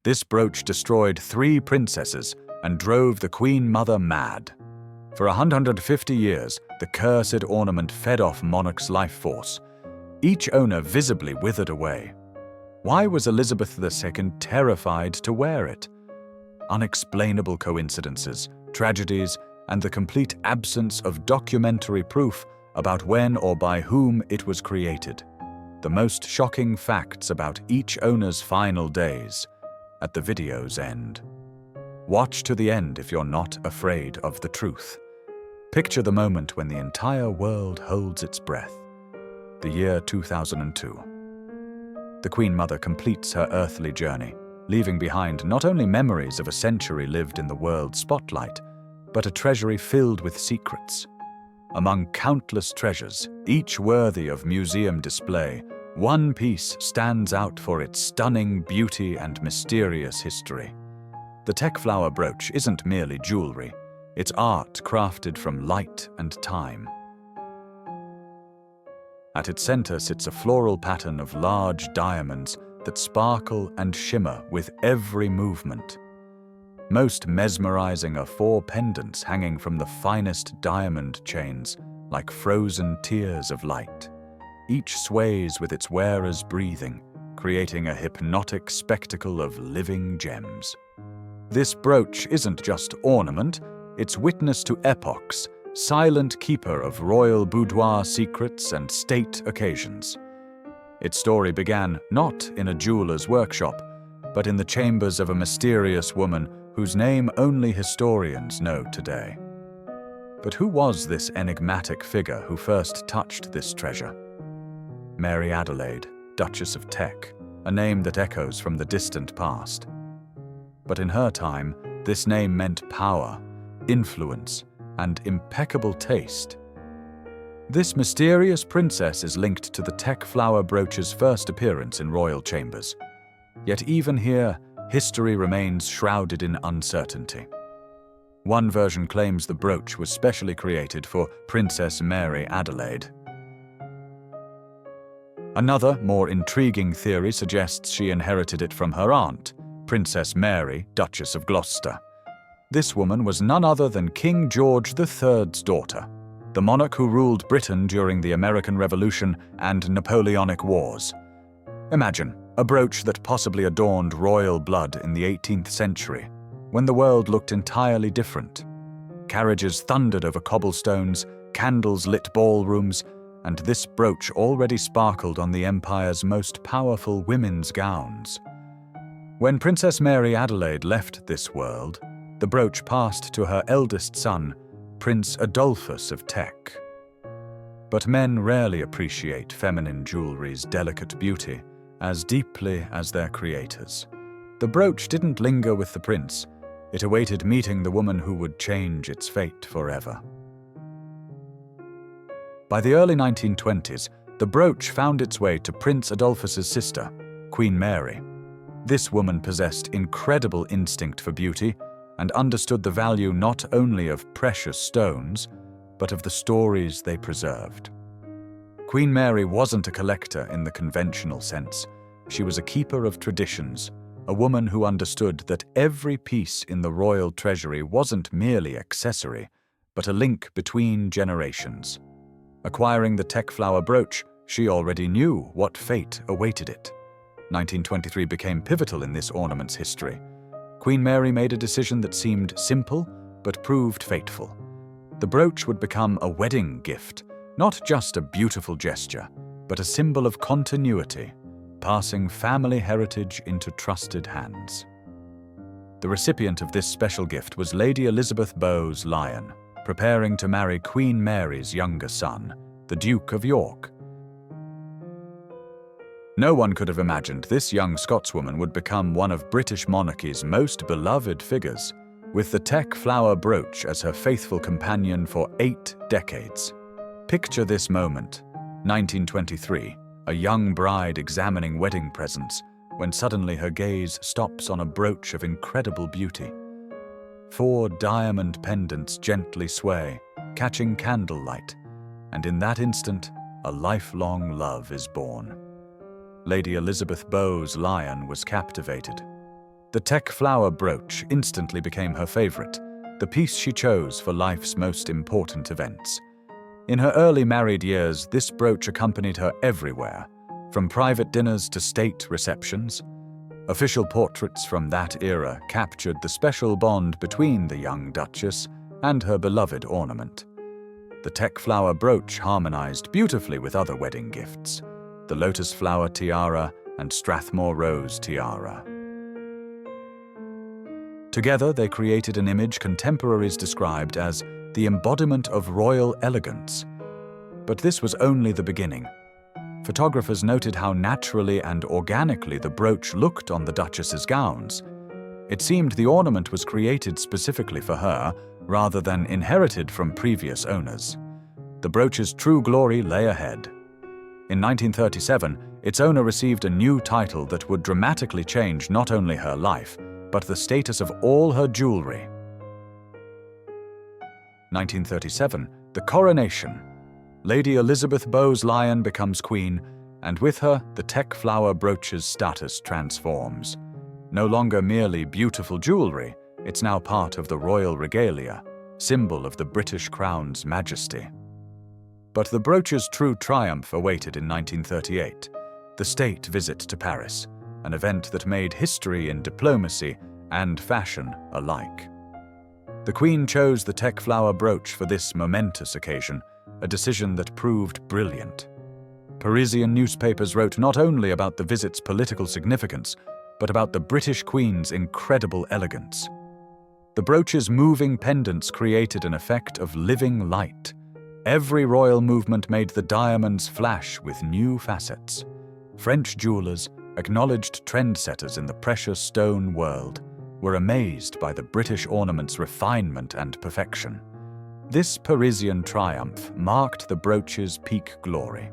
This brooch destroyed 3 princesses and drove the Queen Mother mad. For 150 years, the cursed ornament fed off monarch's life force. Each owner visibly withered away. Why was Elizabeth II terrified to wear it? Unexplainable coincidences, tragedies, and the complete absence of documentary proof about when or by whom it was created. The most shocking facts about each owner's final days, at the video's end. Watch to the end if you're not afraid of the truth. Picture the moment when the entire world holds its breath. The year 2002. The Queen Mother completes her earthly journey, leaving behind not only memories of a century lived in the world's spotlight, but a treasury filled with secrets. Among countless treasures, each worthy of museum display, one piece stands out for its stunning beauty and mysterious history. The Tech Flower brooch isn't merely jewelry, it's art crafted from light and time. At its center sits a floral pattern of large diamonds that sparkle and shimmer with every movement. Most mesmerizing are 4 pendants hanging from the finest diamond chains, like frozen tears of light. Each sways with its wearer's breathing, creating a hypnotic spectacle of living gems. This brooch isn't just ornament, it's witness to epochs, silent keeper of royal boudoir secrets and state occasions. Its story began not in a jeweler's workshop, but in the chambers of a mysterious woman whose name only historians know today. But who was this enigmatic figure who first touched this treasure? Mary Adelaide, Duchess of Teck, a name that echoes from the distant past. But in her time, this name meant power, influence, and impeccable taste. This mysterious princess is linked to the Tech Flower brooch's first appearance in royal chambers. Yet even here, history remains shrouded in uncertainty. One version claims the brooch was specially created for Princess Mary Adelaide. Another, more intriguing theory suggests she inherited it from her aunt, Princess Mary, Duchess of Gloucester. This woman was none other than King George III's daughter, the monarch who ruled Britain during the American Revolution and Napoleonic Wars. Imagine a brooch that possibly adorned royal blood in the 18th century, when the world looked entirely different. Carriages thundered over cobblestones, candles lit ballrooms, and this brooch already sparkled on the empire's most powerful women's gowns. When Princess Mary Adelaide left this world, the brooch passed to her eldest son, Prince Adolphus of Teck. But men rarely appreciate feminine jewelry's delicate beauty as deeply as their creators. The brooch didn't linger with the prince. It awaited meeting the woman who would change its fate forever. By the early 1920s, the brooch found its way to Prince Adolphus's sister, Queen Mary. This woman possessed incredible instinct for beauty and understood the value not only of precious stones, but of the stories they preserved. Queen Mary wasn't a collector in the conventional sense. She was a keeper of traditions, a woman who understood that every piece in the royal treasury wasn't merely accessory, but a link between generations. Acquiring the Tech Flower brooch, she already knew what fate awaited it. 1923 became pivotal in this ornament's history. Queen Mary made a decision that seemed simple, but proved fateful. The brooch would become a wedding gift, not just a beautiful gesture, but a symbol of continuity, passing family heritage into trusted hands. The recipient of this special gift was Lady Elizabeth Bowes-Lyon, preparing to marry Queen Mary's younger son, the Duke of York. No one could have imagined this young Scotswoman would become one of British monarchy's most beloved figures, with the Tech Flower brooch as her faithful companion for 8 decades. Picture this moment, 1923, a young bride examining wedding presents, when suddenly her gaze stops on a brooch of incredible beauty. 4 diamond pendants gently sway, catching candlelight, and in that instant, a lifelong love is born. Lady Elizabeth Bowes-Lyon was captivated. The teak flower brooch instantly became her favorite, the piece she chose for life's most important events. In her early married years, this brooch accompanied her everywhere, from private dinners to state receptions. Official portraits from that era captured the special bond between the young Duchess and her beloved ornament. The teak flower brooch harmonized beautifully with other wedding gifts, the lotus flower tiara and Strathmore rose tiara. Together, they created an image contemporaries described as the embodiment of royal elegance. But this was only the beginning. Photographers noted how naturally and organically the brooch looked on the Duchess's gowns. It seemed the ornament was created specifically for her, rather than inherited from previous owners. The brooch's true glory lay ahead. In 1937, its owner received a new title that would dramatically change not only her life, but the status of all her jewelry. 1937, the coronation. Lady Elizabeth Bowes-Lyon becomes queen, and with her, the teak flower brooch's status transforms. No longer merely beautiful jewelry, it's now part of the royal regalia, symbol of the British crown's majesty. But the brooch's true triumph awaited in 1938, the state visit to Paris, an event that made history in diplomacy and fashion alike. The Queen chose the teak flower brooch for this momentous occasion, a decision that proved brilliant. Parisian newspapers wrote not only about the visit's political significance, but about the British Queen's incredible elegance. The brooch's moving pendants created an effect of living light. Every royal movement made the diamonds flash with new facets. French jewelers, acknowledged trendsetters in the precious stone world, were amazed by the British ornament's refinement and perfection. This Parisian triumph marked the brooch's peak glory.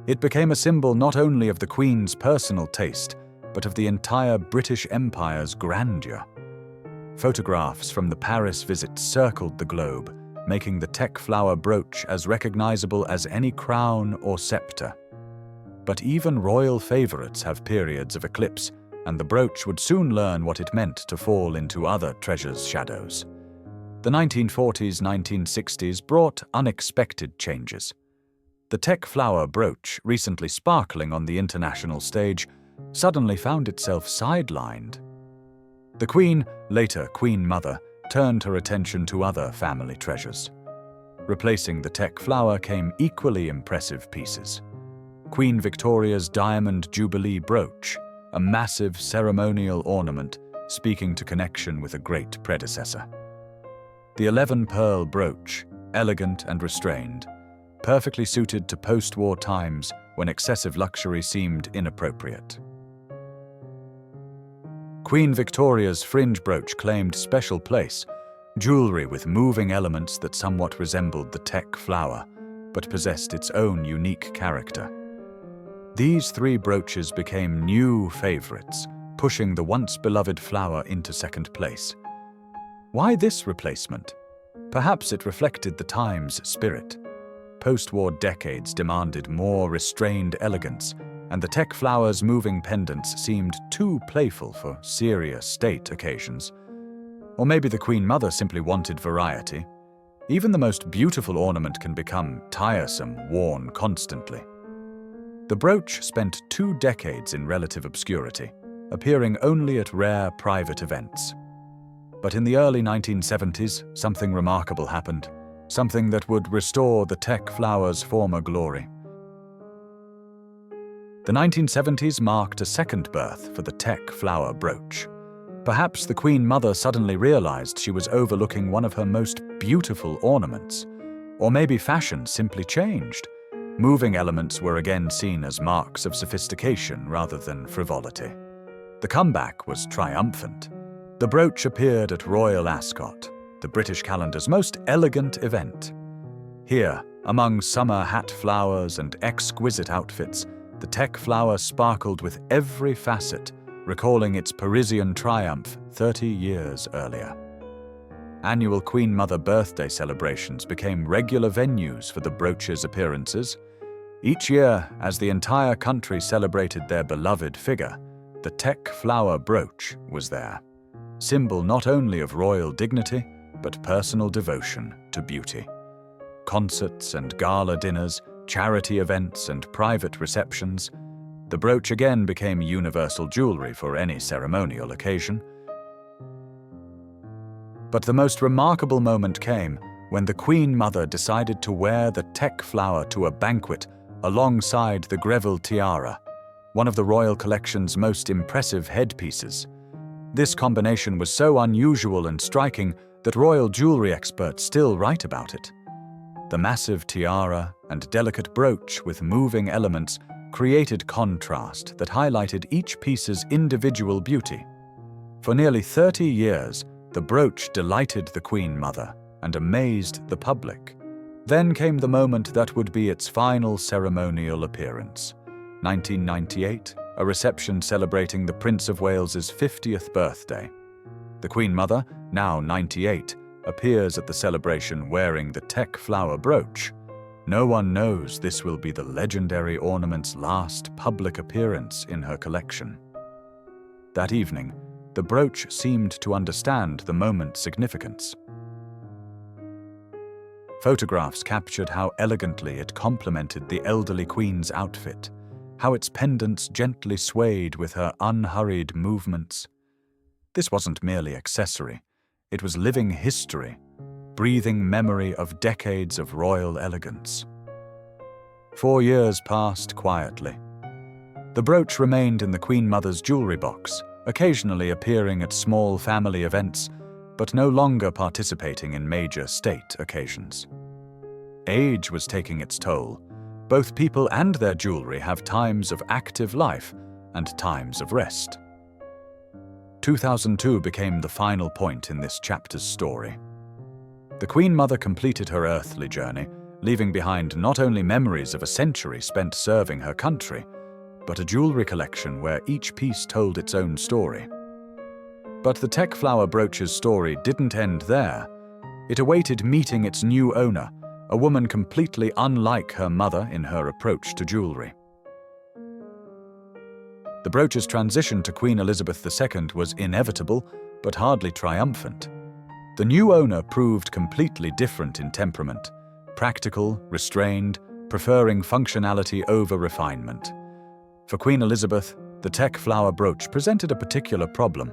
It became a symbol not only of the Queen's personal taste, but of the entire British Empire's grandeur. Photographs from the Paris visit circled the globe, making the teak flower brooch as recognizable as any crown or scepter. But even royal favorites have periods of eclipse, and the brooch would soon learn what it meant to fall into other treasures' shadows. The 1940s-1960s brought unexpected changes. The teak flower brooch, recently sparkling on the international stage, suddenly found itself sidelined. The Queen, later Queen Mother, turned her attention to other family treasures. Replacing the teak flower came equally impressive pieces. Queen Victoria's Diamond Jubilee brooch, a massive ceremonial ornament speaking to connection with a great predecessor. The 11-pearl brooch, elegant and restrained, perfectly suited to post-war times when excessive luxury seemed inappropriate. Queen Victoria's fringe brooch claimed special place, jewelry with moving elements that somewhat resembled the teak flower, but possessed its own unique character. These three brooches became new favorites, pushing the once-beloved flower into second place. Why this replacement? Perhaps it reflected the time's spirit. Post-war decades demanded more restrained elegance, and the teak flower's moving pendants seemed too playful for serious state occasions. Or maybe the Queen Mother simply wanted variety. Even the most beautiful ornament can become tiresome, worn constantly. The brooch spent 2 decades in relative obscurity, appearing only at rare private events. But in the early 1970s, something remarkable happened, something that would restore the teak flower's former glory. The 1970s marked a second birth for the teak flower brooch. Perhaps the Queen Mother suddenly realized she was overlooking one of her most beautiful ornaments. Or maybe fashion simply changed. Moving elements were again seen as marks of sophistication rather than frivolity. The comeback was triumphant. The brooch appeared at Royal Ascot, the British calendar's most elegant event. Here, among summer hat flowers and exquisite outfits, the teak flower sparkled with every facet, recalling its Parisian triumph 30 years earlier. Annual Queen Mother birthday celebrations became regular venues for the brooch's appearances. Each year, as the entire country celebrated their beloved figure, the teak flower brooch was there, symbol not only of royal dignity, but personal devotion to beauty. Concerts and gala dinners, charity events and private receptions, the brooch again became universal jewelry for any ceremonial occasion. But the most remarkable moment came when the Queen Mother decided to wear the teak flower to a banquet alongside the Greville tiara, one of the royal collection's most impressive headpieces. This combination was so unusual and striking that royal jewelry experts still write about it. The massive tiara and delicate brooch with moving elements created contrast that highlighted each piece's individual beauty. For nearly 30 years, the brooch delighted the Queen Mother and amazed the public. Then came the moment that would be its final ceremonial appearance. 1998, a reception celebrating the Prince of Wales's 50th birthday. The Queen Mother, now 98, appears at the celebration wearing the teak flower brooch. No one knows this will be the legendary ornament's last public appearance in her collection. That evening, the brooch seemed to understand the moment's significance. Photographs captured how elegantly it complemented the elderly Queen's outfit, how its pendants gently swayed with her unhurried movements. This wasn't merely accessory, it was living history, breathing memory of decades of royal elegance. 4 years passed quietly. The brooch remained in the Queen Mother's jewelry box, occasionally appearing at small family events, but no longer participating in major state occasions. Age was taking its toll. Both people and their jewelry have times of active life and times of rest. 2002 became the final point in this chapter's story. The Queen Mother completed her earthly journey, leaving behind not only memories of a century spent serving her country, but a jewelry collection where each piece told its own story. But the teak flower brooch's story didn't end there. It awaited meeting its new owner, a woman completely unlike her mother in her approach to jewelry. The brooch's transition to Queen Elizabeth II was inevitable, but hardly triumphant. The new owner proved completely different in temperament, practical, restrained, preferring functionality over refinement. For Queen Elizabeth, the teak flower brooch presented a particular problem.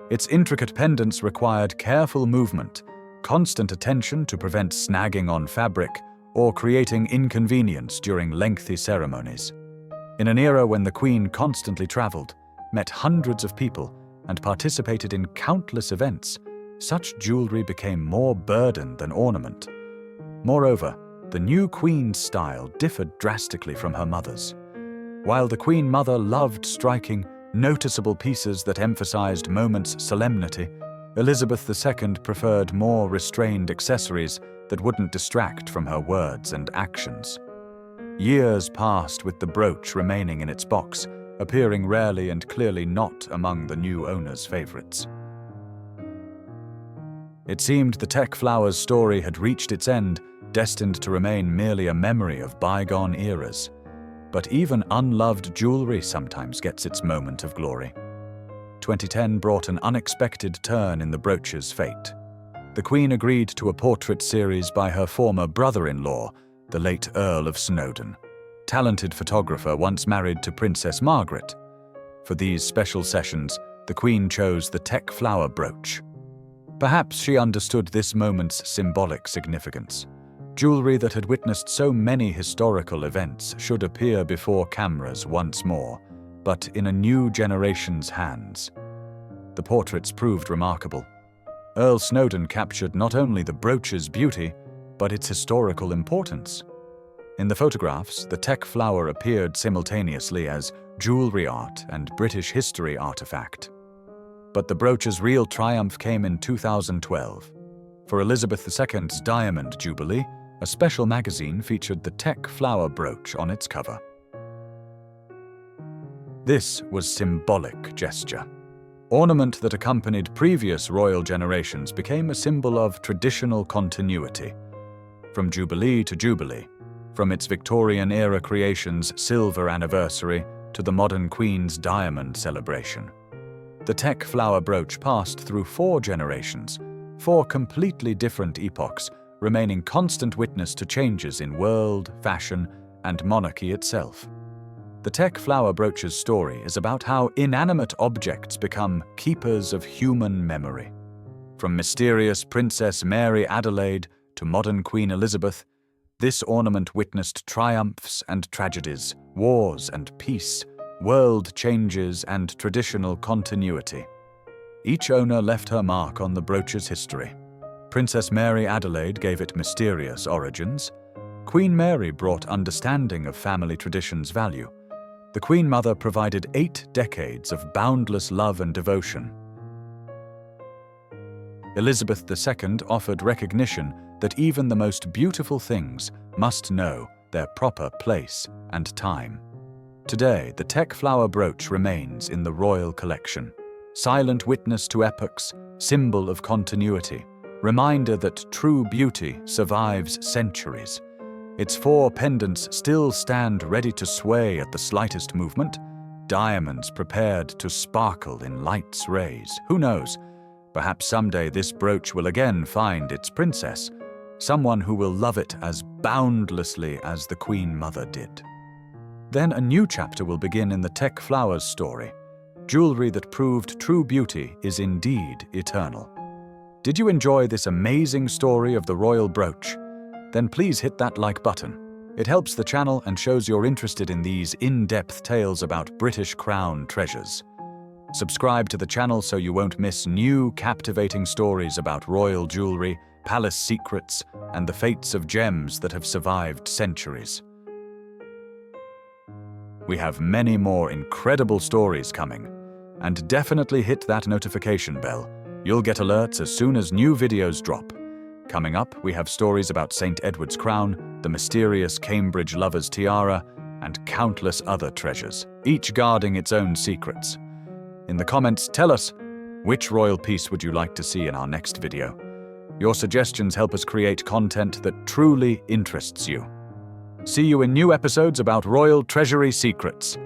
Its intricate pendants required careful movement, constant attention to prevent snagging on fabric or creating inconvenience during lengthy ceremonies. In an era when the Queen constantly traveled, met hundreds of people, and participated in countless events, such jewelry became more burden than ornament. Moreover, the new Queen's style differed drastically from her mother's. While the Queen Mother loved striking, noticeable pieces that emphasized moments' solemnity, Elizabeth II preferred more restrained accessories that wouldn't distract from her words and actions. Years passed with the brooch remaining in its box, appearing rarely and clearly not among the new owner's favorites. It seemed the teak flower's story had reached its end, destined to remain merely a memory of bygone eras. But even unloved jewelry sometimes gets its moment of glory. 2010 brought an unexpected turn in the brooch's fate. The Queen agreed to a portrait series by her former brother-in-law, the late Earl of Snowdon, talented photographer once married to Princess Margaret. For these special sessions, the Queen chose the teak flower brooch. Perhaps she understood this moment's symbolic significance. Jewelry that had witnessed so many historical events should appear before cameras once more, but in a new generation's hands. The portraits proved remarkable. Earl Snowdon captured not only the brooch's beauty, but its historical importance. In the photographs, the teak flower appeared simultaneously as jewelry art and British history artifact. But the brooch's real triumph came in 2012. For Elizabeth II's Diamond Jubilee, a special magazine featured the teak flower brooch on its cover. This was symbolic gesture. Ornament that accompanied previous royal generations became a symbol of traditional continuity. From Jubilee to Jubilee, from its Victorian-era creation's silver anniversary to the modern Queen's diamond celebration. The tech flower brooch passed through 4 generations, 4 completely different epochs, remaining constant witness to changes in world, fashion, and monarchy itself. The tech flower brooch's story is about how inanimate objects become keepers of human memory. From mysterious Princess Mary Adelaide to modern Queen Elizabeth, this ornament witnessed triumphs and tragedies, wars and peace, world changes and traditional continuity. Each owner left her mark on the brooch's history. Princess Mary Adelaide gave it mysterious origins. Queen Mary brought understanding of family traditions' value. The Queen Mother provided 8 decades of boundless love and devotion. Elizabeth II offered recognition that even the most beautiful things must know their proper place and time. Today, the tech flower brooch remains in the royal collection. Silent witness to epochs, symbol of continuity, reminder that true beauty survives centuries. Its 4 pendants still stand ready to sway at the slightest movement, diamonds prepared to sparkle in light's rays. Who knows? Perhaps someday this brooch will again find its princess, someone who will love it as boundlessly as the Queen Mother did. Then a new chapter will begin in the tech flowers story. Jewelry that proved true beauty is indeed eternal. Did you enjoy this amazing story of the royal brooch? Then please hit that like button. It helps the channel and shows you're interested in these in-depth tales about British crown treasures. Subscribe to the channel so you won't miss new, captivating stories about royal jewelry, palace secrets, and the fates of gems that have survived centuries. We have many more incredible stories coming, and definitely hit that notification bell. You'll get alerts as soon as new videos drop. Coming up, we have stories about St. Edward's crown, the mysterious Cambridge lover's tiara, and countless other treasures, each guarding its own secrets. In the comments, tell us, which royal piece would you like to see in our next video? Your suggestions help us create content that truly interests you. See you in new episodes about royal treasury secrets.